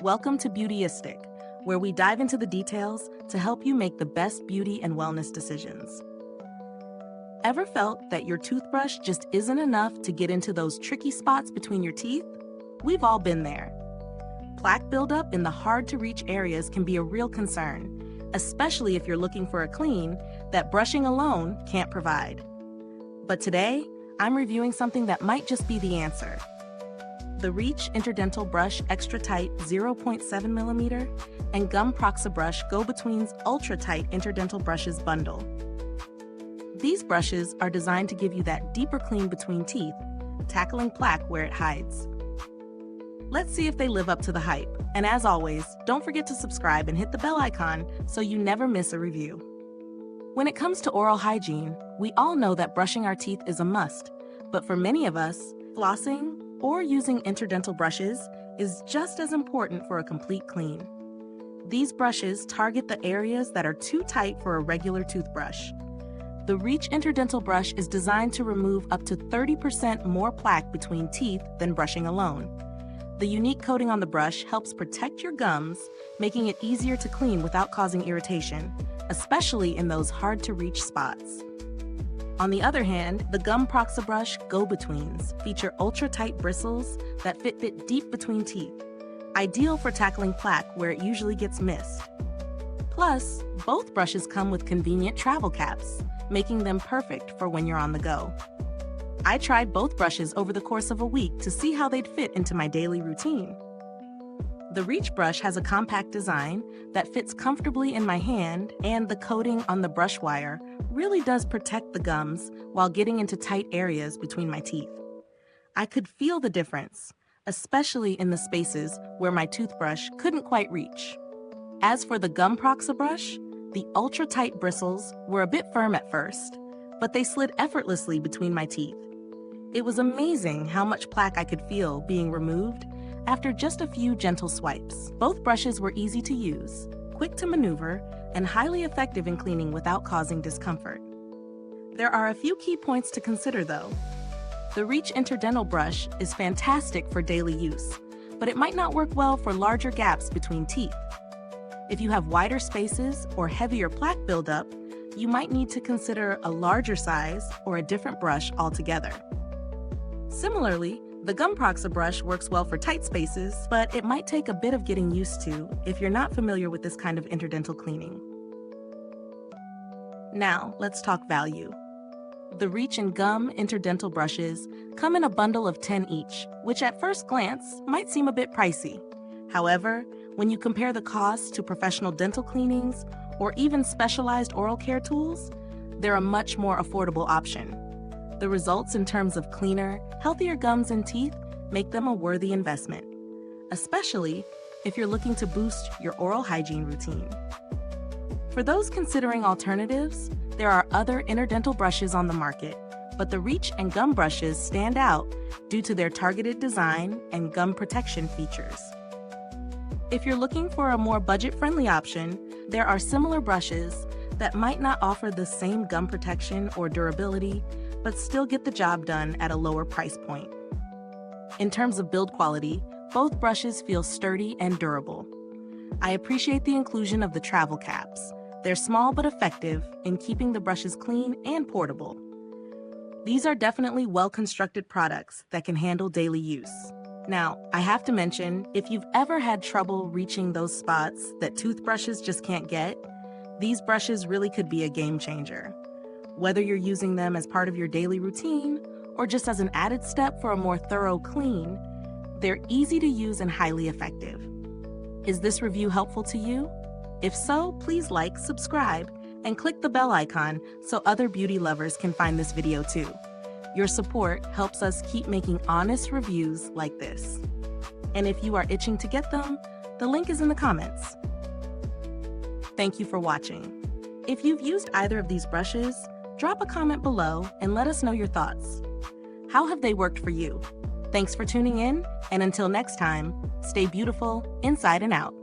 Welcome to Beautyistic, where we dive into the details to help you make the best beauty and wellness decisions. Ever felt that your toothbrush just isn't enough to get into those tricky spots between your teeth? We've all been there. Plaque buildup in the hard-to-reach areas can be a real concern, especially if you're looking for a clean that brushing alone can't provide. But today, I'm reviewing something that might just be the answer. The Reach Interdental Brush Extra Tight 0.7mm and Gum Proxabrush Go-Betweens Ultra Tight Interdental Brushes bundle. These brushes are designed to give you that deeper clean between teeth, tackling plaque where it hides. Let's see if they live up to the hype. And as always, don't forget to subscribe and hit the bell icon so you never miss a review. When it comes to oral hygiene, we all know that brushing our teeth is a must, but for many of us, flossing or using interdental brushes is just as important for a complete clean. These brushes target the areas that are too tight for a regular toothbrush. The Reach Interdental Brush is designed to remove up to 30% more plaque between teeth than brushing alone. The unique coating on the brush helps protect your gums, making it easier to clean without causing irritation, especially in those hard-to-reach spots. On the other hand, the Gum Proxabrush Go-Betweens feature ultra-tight bristles that fit deep between teeth, ideal for tackling plaque where it usually gets missed. Plus, both brushes come with convenient travel caps, making them perfect for when you're on the go. I tried both brushes over the course of a week to see how they'd fit into my daily routine. The Reach brush has a compact design that fits comfortably in my hand, and the coating on the brush wire really does protect the gums while getting into tight areas between my teeth. I could feel the difference, especially in the spaces where my toothbrush couldn't quite reach. As for the Gum Proxabrush, the ultra-tight bristles were a bit firm at first, but they slid effortlessly between my teeth. It was amazing how much plaque I could feel being removed after just a few gentle swipes. Both brushes were easy to use, quick to maneuver, and highly effective in cleaning without causing discomfort. There are a few key points to consider though. The Reach Interdental Brush is fantastic for daily use, but it might not work well for larger gaps between teeth. If you have wider spaces or heavier plaque buildup, you might need to consider a larger size or a different brush altogether. Similarly, the Gum Proxabrush works well for tight spaces, but it might take a bit of getting used to if you're not familiar with this kind of interdental cleaning. Now, let's talk value. The Reach and Gum Interdental Brushes come in a bundle of 10 each, which at first glance might seem a bit pricey. However, when you compare the cost to professional dental cleanings or even specialized oral care tools, they're a much more affordable option. The results in terms of cleaner, healthier gums and teeth make them a worthy investment, especially if you're looking to boost your oral hygiene routine. For those considering alternatives, there are other interdental brushes on the market, but the Reach and Gum brushes stand out due to their targeted design and gum protection features. If you're looking for a more budget-friendly option, there are similar brushes that might not offer the same gum protection or durability, but still get the job done at a lower price point. In terms of build quality, both brushes feel sturdy and durable. I appreciate the inclusion of the travel caps. They're small but effective in keeping the brushes clean and portable. These are definitely well-constructed products that can handle daily use. Now, I have to mention, if you've ever had trouble reaching those spots that toothbrushes just can't get, these brushes really could be a game changer. Whether you're using them as part of your daily routine or just as an added step for a more thorough clean, they're easy to use and highly effective. Is this review helpful to you? If so, please like, subscribe, and click the bell icon so other beauty lovers can find this video too. Your support helps us keep making honest reviews like this. And if you are itching to get them, the link is in the comments. Thank you for watching. If you've used either of these brushes, drop a comment below and let us know your thoughts. How have they worked for you? Thanks for tuning in, and until next time, stay beautiful inside and out.